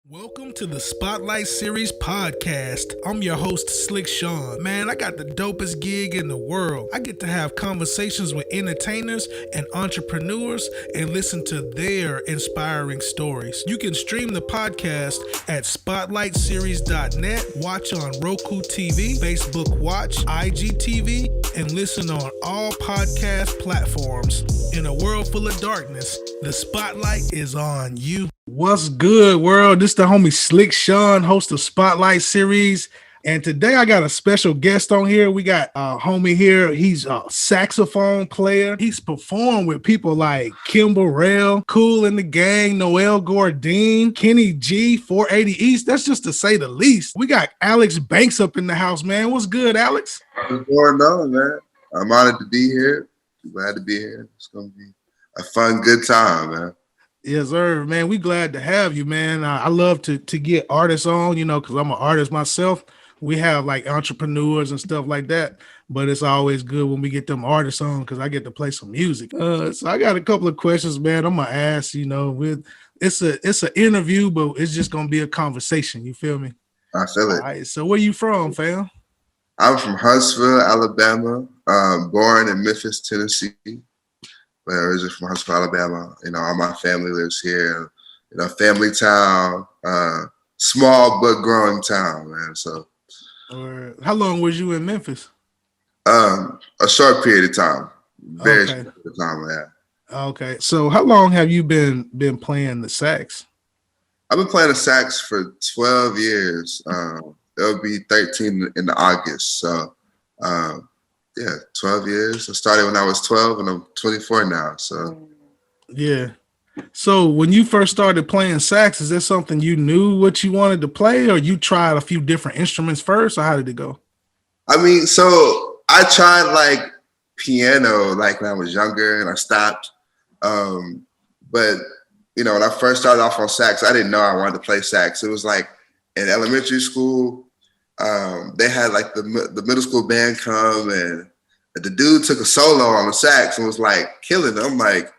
Welcome to the Spotlight Series podcast. I'm your host, Slick Sean. Man, I got the dopest gig in the world. I get to have conversations with entertainers and entrepreneurs and listen to their inspiring stories. You can stream the podcast at spotlightseries.net, watch on Roku TV, Facebook Watch, IGTV, and listen on all podcast platforms. In a world full of darkness, the spotlight is on you. What's good, world? This is the homie Slick Sean, host of Spotlight Series. And today I got a special guest on here. We got a homie here. He's a saxophone player. He's performed with people like Kim Burrell, Kool and the Gang, Noel Gordine, Kenny G, 480 East. That's just to say the least. We got Alex Banks up in the house, man. What's good, Alex? What's going on, man? I'm honored to be here. Glad to be here. It's going to be a fun, good time, man. Yes, sir, man. We glad to have you, man. I love to get artists on, because I'm an artist myself. We have like entrepreneurs and stuff like that, but it's always good when we get them artists on because I get to play some music. So I got a couple of questions, man. I'm gonna ask, it's an interview, but it's just gonna be a conversation. You feel me? I feel it. All right, so where you from, fam? I'm from Huntsville, Alabama. Born in Memphis, Tennessee. But originally from Huntsville, Alabama. All my family lives here. Family town, small but growing town, man. So, how long was you in Memphis? A short period of time, very short period of time, yeah. Okay, so how long have you been playing the sax? I've been playing the sax for 12 years. It'll be 13 in August. So, 12 years. I started when I was 12 and I'm 24 now. So, yeah. So when you first started playing sax, is that something you knew what you wanted to play, or you tried a few different instruments first, or how did it go? So I tried like piano like when I was younger and I stopped. But when I first started off on sax, I didn't know I wanted to play sax. It was like in elementary school, they had like the middle school band come and the dude took a solo on the sax and was like killing it. I'm like,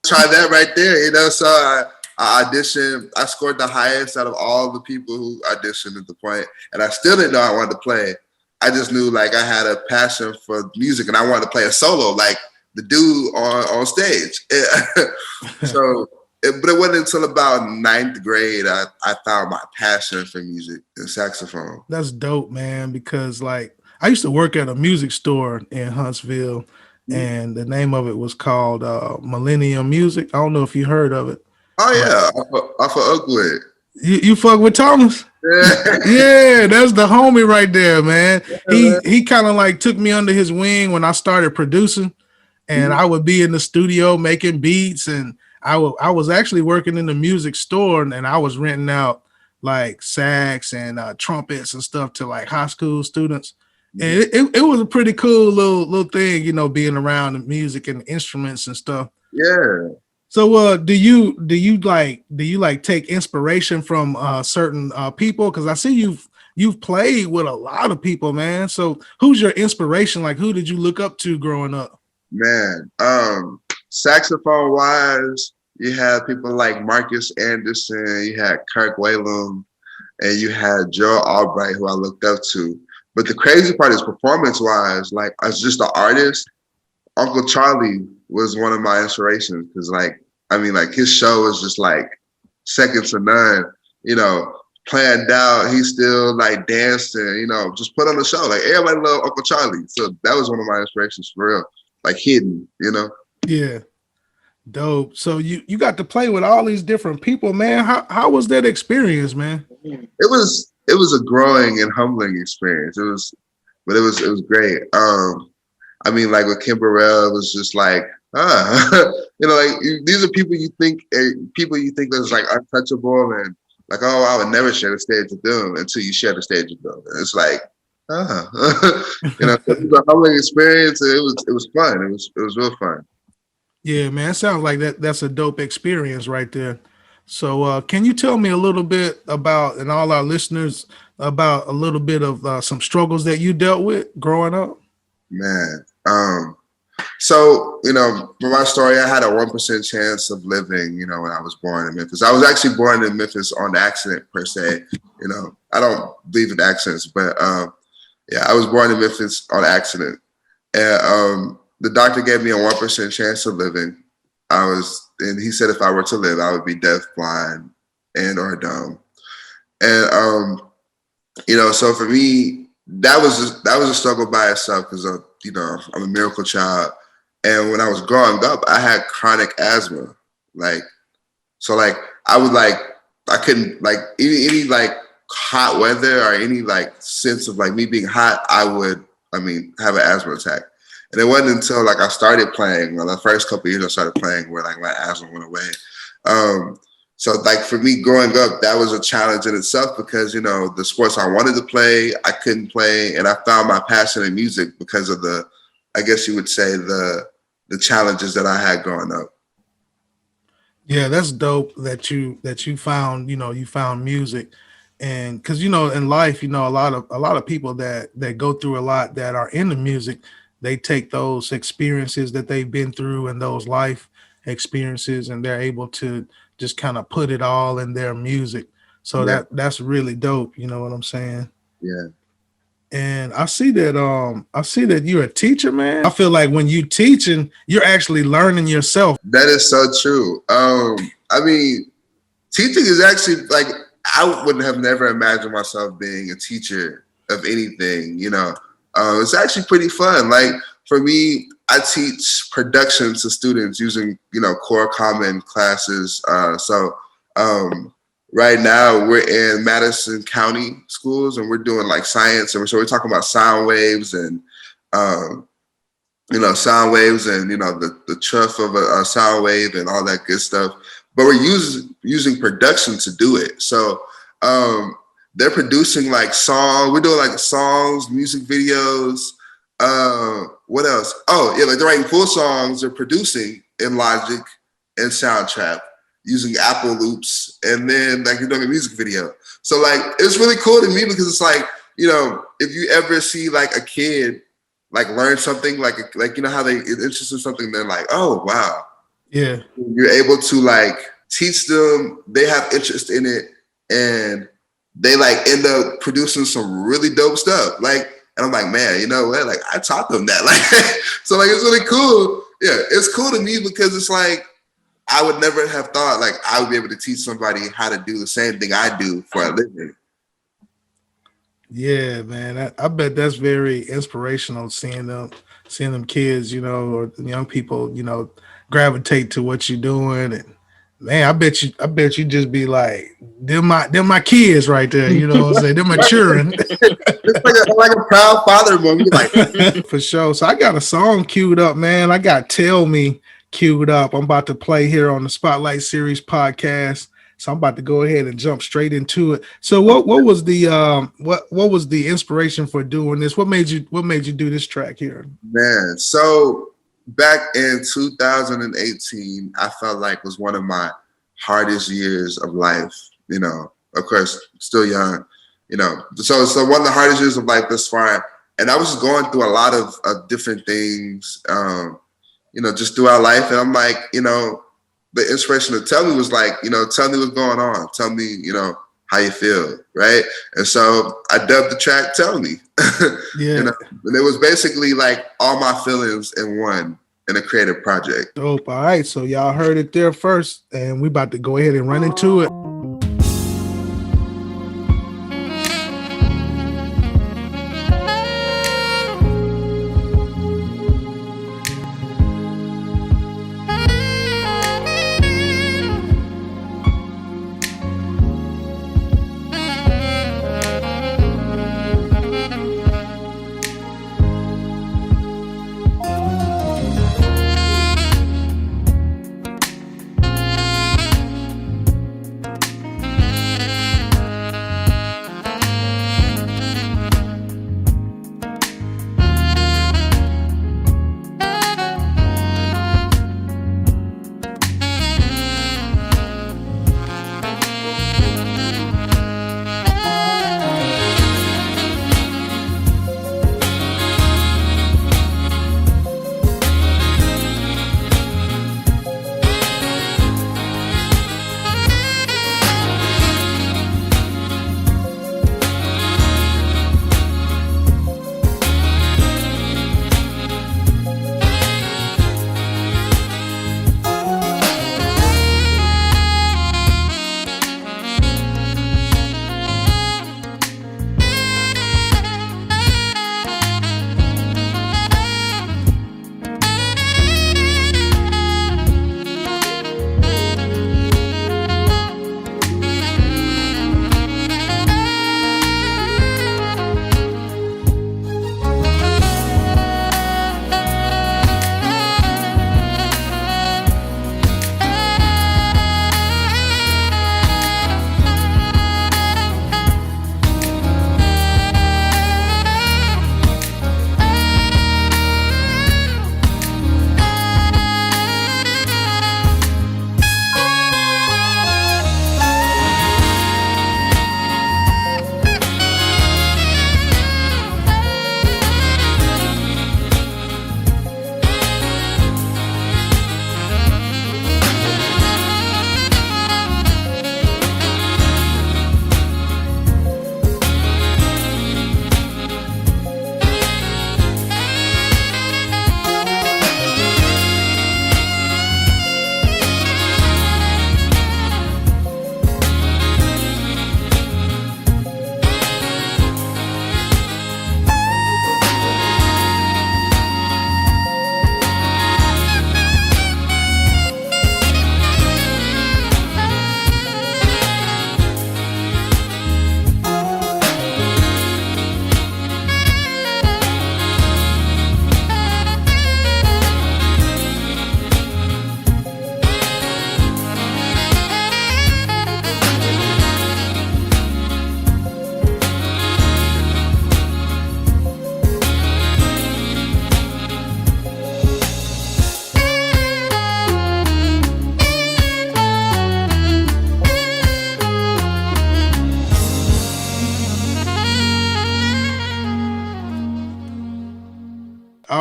try that right there, So I auditioned. I scored the highest out of all the people who auditioned at the point, and I still didn't know I wanted to play. I just knew like I had a passion for music and I wanted to play a solo like the dude on stage. But it wasn't until about ninth grade I found my passion for music and saxophone. That's dope, man, because like I used to work at a music store in Huntsville, and the name of it was called Millennium Music. I don't know if you heard of it. Oh, yeah, off of Oakwood. You fuck with Thomas? Yeah. Yeah, that's the homie right there, man. He kind of like took me under his wing when I started producing, and I would be in the studio making beats, and I was actually working in the music store, and I was renting out like sax and trumpets and stuff to like high school students. And it was a pretty cool little thing, being around the music and instruments and stuff. Yeah. So do you take inspiration from certain people? Because I see you've played with a lot of people, man. So who's your inspiration? Like, who did you look up to growing up? Man, saxophone wise, you had people like Marcus Anderson, you had Kirk Whalum, and you had Joe Albright, who I looked up to. But the crazy part is performance-wise, like as just an artist, Uncle Charlie was one of my inspirations because his show was just like second to none, planned out. He still like danced and, just put on the show. Like everybody loved Uncle Charlie. So that was one of my inspirations for real, like hidden, Yeah. Dope. So you got to play with all these different people, man. How was that experience, man? It was a growing and humbling experience. It was great. Like with Kim Burrell, it was just like, these are people you think that's like untouchable and like, oh, I would never share the stage with them until you share the stage with them. And it's like, it was a humbling experience. And it was fun. It was real fun. Yeah, man. It sounds like that's a dope experience right there. So can you tell me a little bit about, and all our listeners, about a little bit of some struggles that you dealt with growing up? Man, So, for my story, I had a 1% chance of living, when I was born in Memphis. I was actually born in Memphis on accident, per se. I don't believe in accidents, but yeah, I was born in Memphis on accident. And the doctor gave me a 1% chance of living. And he said if I were to live, I would be deaf, blind, and or dumb. And so for me, that was a struggle by itself because I'm a miracle child. And when I was growing up, I had chronic asthma. I couldn't any hot weather or any sense of me being hot, I would have an asthma attack. And it wasn't until I started playing, the first couple of years I started playing where my asthma went away. So for me growing up, that was a challenge in itself because, the sports I wanted to play, I couldn't play. And I found my passion in music because of I guess you would say the challenges that I had growing up. Yeah, that's dope that you found, you found music. And because, in life, a lot of people that go through a lot that are into music, they take those experiences that they've been through and those life experiences, and they're able to just kind of put it all in their music. So that's really dope. You know what I'm saying? Yeah. And I see that you're a teacher, man. I feel like when you teaching, you're actually learning yourself. That is so true. Teaching is actually I would have never imagined myself being a teacher of anything, it's actually pretty fun. For me, I teach production to students using, core common classes. Right now we're in Madison County schools and we're doing science. And so we're talking about sound waves and, the truth of a sound wave and all that good stuff. But we're using production to do it. So they're producing songs. We're doing songs, music videos. What else? Oh yeah, they're writing full songs. They're producing in Logic and Soundtrap using Apple loops, and then you're doing a music video. So it's really cool to me because it's if you ever see a kid learn something how they interested in something, they're oh wow. Yeah. You're able to teach them, they have interest in it, and they end up producing some really dope stuff. And I'm man, you know what? I taught them that. So it's really cool. Yeah, it's cool to me because it's I would never have thought I would be able to teach somebody how to do the same thing I do for a living. Yeah, man. I bet that's very inspirational seeing them kids, or young people, gravitate to what you're doing. And man, I bet you just be them my kids right there, you know what I'm saying? They're maturing. It's like a proud father moment. For sure. So I got a song queued up, man. I got Tell Me queued up. I'm about to play here on the Spotlight Series podcast. So I'm about to go ahead and jump straight into it. So what was the what was the inspiration for doing this? What made you do this track here? Man, so back in 2018, I felt was one of my hardest years of life. Of course, still young. So one of the hardest years of life thus far, and I was just going through a lot of different things, just throughout life. And I'm the inspiration to tell me was tell me what's going on. Tell me, how you feel, right? And so I dubbed the track "Tell Me." Yeah. And it was basically all my feelings in one in a creative project. Dope. All right, so y'all heard it there first, and we about to go ahead and run into it.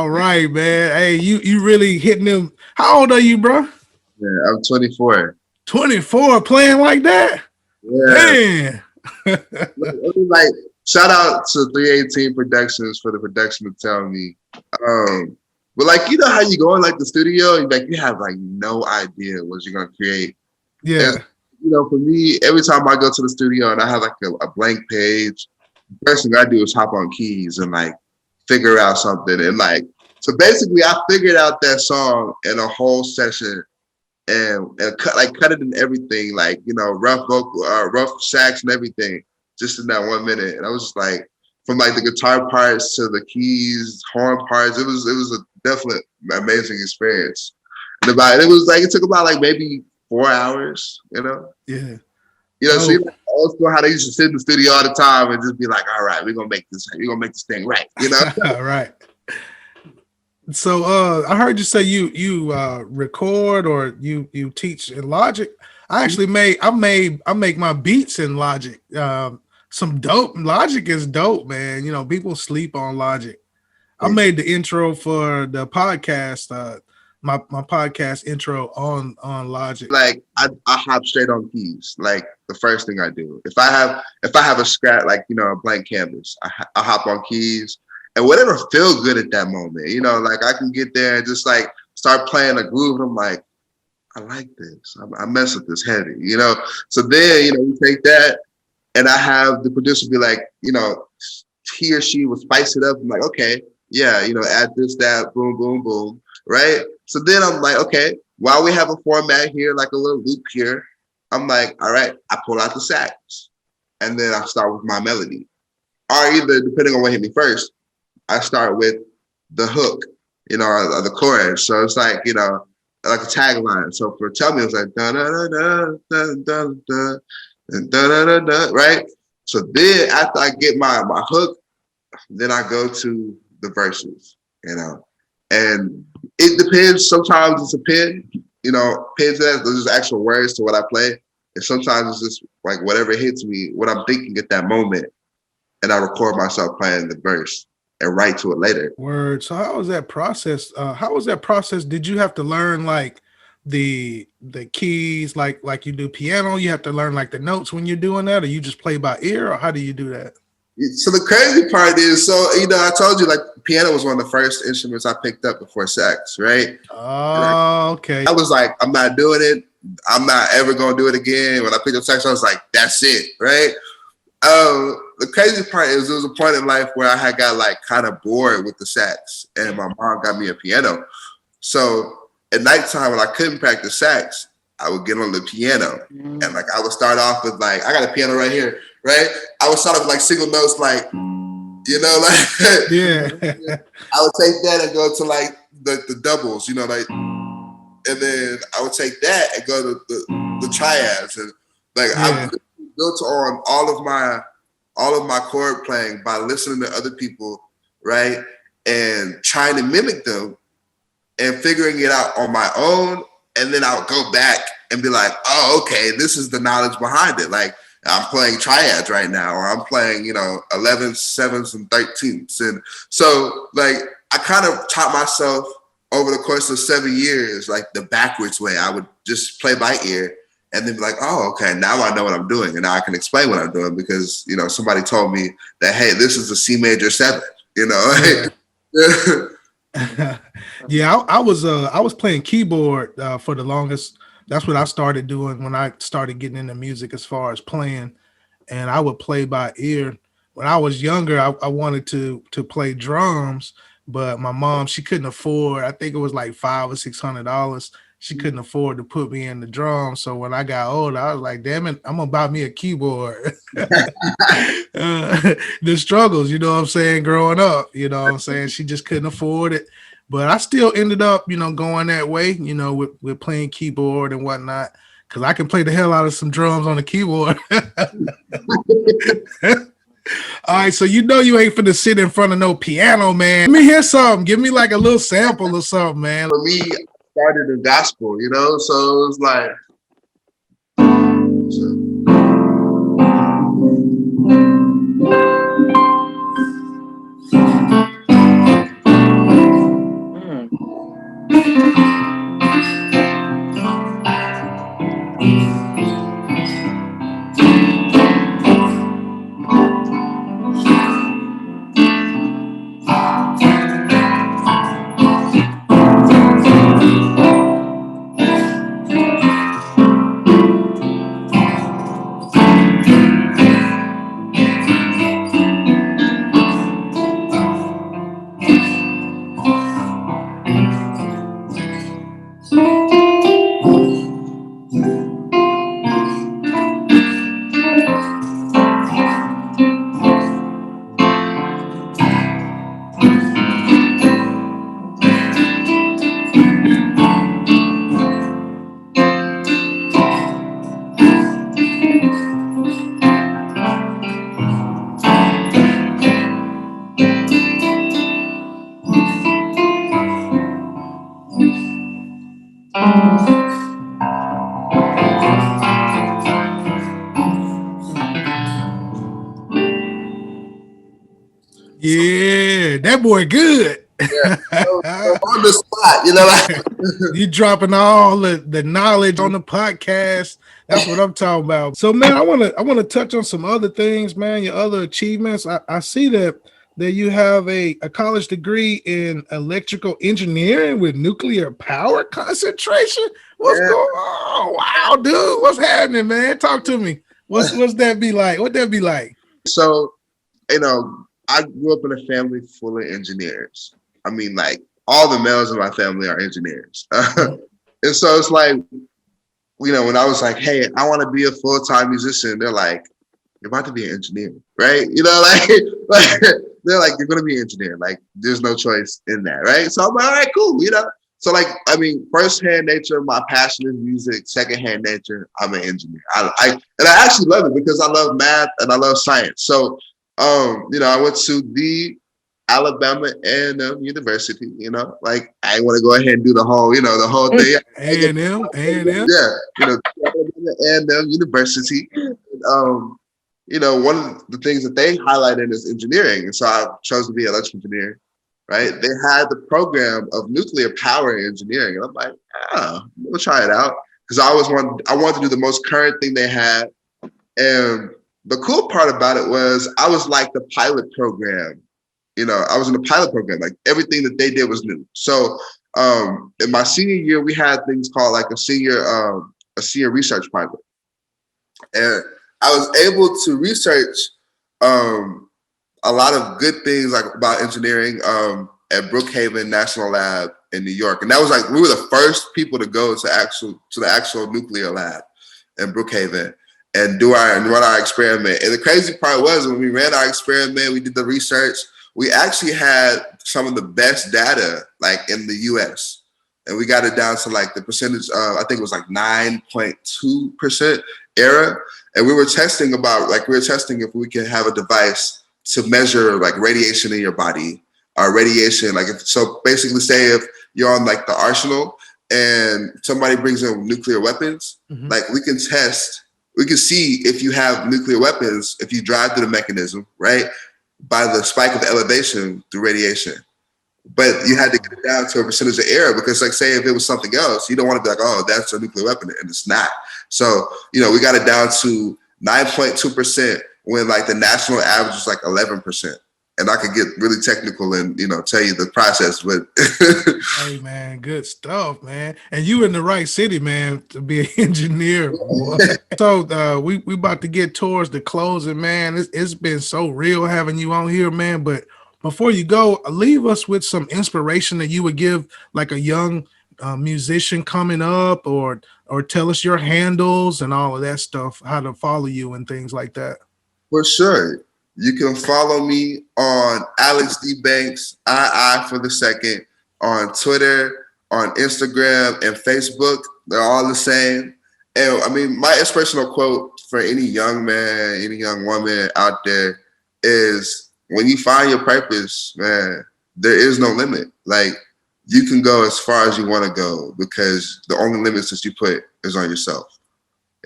All right, man. Hey, you really hitting them. How old are you, bro? Yeah, I'm 24. 24, playing like that? Yeah. Man. Like, shout out to 318 Productions for the production to tell me. But like, you know how you go in like the studio, you have like no idea what you're gonna create. Yeah. And, for me, every time I go to the studio and I have like a blank page, the first thing I do is hop on keys and like figure out something. And like, so basically I figured out that song in a whole session and cut it in everything, like, rough vocal, rough sax and everything, just in that 1 minute. And I was just like, from like the guitar parts to the keys, horn parts, it was a definite amazing experience. And it took about like maybe 4 hours, Yeah. So you know, also how they used to sit in the studio all the time and just be like, all right, we're gonna make this thing right, Right. So I heard you say you record or you teach in Logic. I actually I make my beats in Logic. Some dope Logic is dope, man. People sleep on Logic. I made the intro for the podcast, my podcast intro on Logic. Like I hop straight on keys. Like the first thing I do, if I have a scratch, like a blank canvas, I hop on keys and whatever feels good at that moment. Like I can get there and just like start playing a groove. And I'm like, I like this. I mess with this heavy. So then we take that and I have the producer be like, he or she will spice it up. I'm like, okay, yeah, add this, that, boom, boom, boom, right? So then I'm like, okay, while we have a format here, like a little loop here, I'm like, all right, I pull out the sax and then I start with my melody. Or either, depending on what hit me first, I start with the hook, or the chorus. So it's like, like a tagline. So for Tell Me, it was like, da da da da da da da da da da, right? So then after I get my hook, then I go to the verses, and it depends. Sometimes it's a pin, pins that there's actual words to what I play. And sometimes it's just like whatever hits me, what I'm thinking at that moment. And I record myself playing the verse and write to it later. Word. So how was that process? Did you have to learn like the keys, like you do piano? You have to learn like the notes when you're doing that, or you just play by ear, or how do you do that? So the crazy part is, I told you like piano was one of the first instruments I picked up before sax, right? Oh, okay. I was like, I'm not doing it. I'm not ever gonna do it again. When I picked up sax, I was like, that's it, right? The crazy part is there was a point in life where I had got like kind of bored with the sax, and my mom got me a piano. So at nighttime when I couldn't practice sax, I would get on the piano and like I would start off with like, I got a piano right here, right? I would start off with like single notes, like, like yeah. I would take that and go to like the doubles, like, and then I would take that and go to the triads, and like I built on all of my chord playing by listening to other people, right, and trying to mimic them and figuring it out on my own. And then I'll go back and be like, oh, okay, this is the knowledge behind it. Like I'm playing triads right now, or I'm playing, 11s, 7s, and 13s. And so like I kind of taught myself over the course of 7 years, like the backwards way. I would just play by ear and then be like, oh, okay, now I know what I'm doing. And now I can explain what I'm doing because, somebody told me that, hey, this is a C major 7, Yeah. Yeah, I was playing keyboard for the longest. That's what I started doing when I started getting into music as far as playing, and I would play by ear. When I was younger, I wanted to play drums, but my mom, she couldn't afford, I think it was like $500 or $600. She couldn't afford to put me in the drums. So when I got older, I was like, damn it, I'm gonna buy me a keyboard. The struggles, you know what I'm saying, growing up, you know what I'm saying? She just couldn't afford it. But I still ended up, going that way, with playing keyboard and whatnot, because I can play the hell out of some drums on the keyboard. All right, so you ain't finna sit in front of no piano, man. Let me hear something. Give me like a little sample or something, man. For me, I started in gospel, so it was like, Yeah, that boy good. Yeah. So on the spot, like You dropping all the knowledge on the podcast. That's what I'm talking about. So man, I wanna touch on some other things, man. Your other achievements. I see that you have a college degree in electrical engineering with nuclear power concentration. What's yeah. going on? Wow, dude. What's happening, man? Talk to me. What's that be like? What that be like? So, I grew up in a family full of engineers. I mean, like all the males in my family are engineers. And so it's like, when I was like, hey, I want to be a full-time musician, they're like, you're about to be an engineer, right? Like they're like, you're going to be an engineer. Like, there's no choice in that, right? So I'm like, all right, cool, So like, first-hand nature, my passion is music. Second-hand nature, I'm an engineer. I actually love it because I love math and I love science. So, I went to the Alabama A&M University. Like I want to go ahead and do the whole thing. A&M. Yeah, Alabama A&M University. One of the things that they highlighted is engineering, and so I chose to be an electrical engineer. Right? They had the program of nuclear power engineering, and I'm like, we'll try it out because I wanted to do the most current thing they had. And the cool part about it was I was like the pilot program. I was in the pilot program. Like everything that they did was new. So in my senior year, we had things called like a senior research project, and I was able to research a lot of good things like about engineering at Brookhaven National Lab in New York. And that was like, we were the first people to go to the actual nuclear lab in Brookhaven and run our experiment. And the crazy part was when we ran our experiment, we did the research, we actually had some of the best data like in the US. And we got it down to like the percentage, I think it was like 9.2% error. And we were testing if we could have a device to measure like radiation in your body, or radiation. So basically say if you're on like the arsenal and somebody brings in nuclear weapons, like we can see if you have nuclear weapons, if you drive through the mechanism, right? By the spike of elevation through radiation. But you had to get it down to a percentage of error because like say if it was something else, you don't want to be like, oh, that's a nuclear weapon, and it's not. So, we got it down to 9.2% when like the national average is like 11%. And I could get really technical and, tell you the process, but hey man, good stuff, man. And you in the right city, man, to be an engineer. So we about to get towards the closing, man. It's been so real having you on here, man. But before you go, leave us with some inspiration that you would give like a young musician coming up, or tell us your handles and all of that stuff, how to follow you and things like that. For sure. You can follow me on Alex D Banks, I for the second, on Twitter, on Instagram, and Facebook. They're all the same. And my inspirational quote for any young man, any young woman out there is, when you find your purpose, man, there is no limit. Like, you can go as far as you want to go because the only limits that you put is on yourself.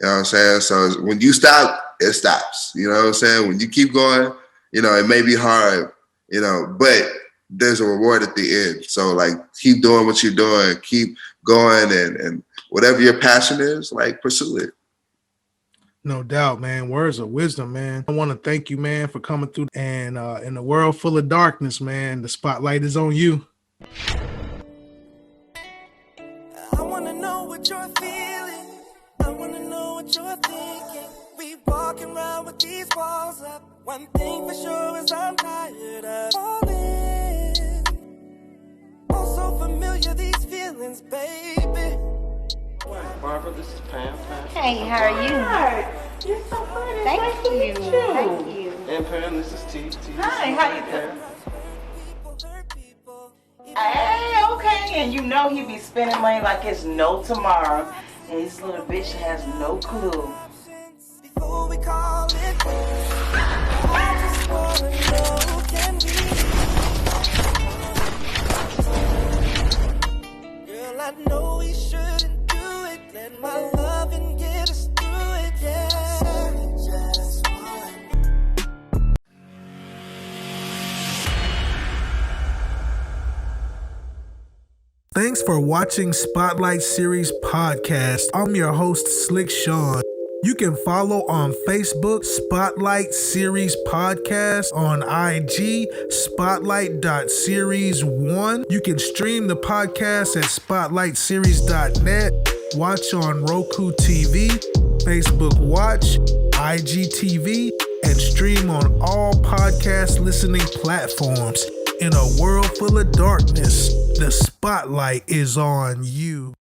You know what I'm saying? So when you stop, it stops. You know what I'm saying? When you keep going, it may be hard, but there's a reward at the end. So like, keep doing what you're doing, keep going, and whatever your passion is, like, pursue it. No doubt, man. Words of wisdom, man. I want to thank you, man, for coming through. And in a world full of darkness, man, the spotlight is on you. I want to know what you're feeling. I want to know what you're thinking. We walking around with these walls up. One thing for sure is I'm tired of falling. Also familiar these feelings, baby. Barbara, this is Pam. Hey, how are you? Hi. You're so pretty. Thank you. Thank you. And Pam, this is T. Hi, how you doing? Hey, okay. And he be spending money like it's no tomorrow. And this little bitch has no clue. Before we call it quits, I just wanna know, can we? Girl, I know we shouldn't do it. Let my loving get us through it, yeah. Just one. Thanks for watching Spotlight Series Podcast. I'm your host, Slick Sean. You can follow on Facebook, Spotlight Series Podcast, on IG, spotlight.series1. You can stream the podcast at spotlightseries.net, watch on Roku TV, Facebook Watch, IGTV, and stream on all podcast listening platforms. In a world full of darkness, the spotlight is on you.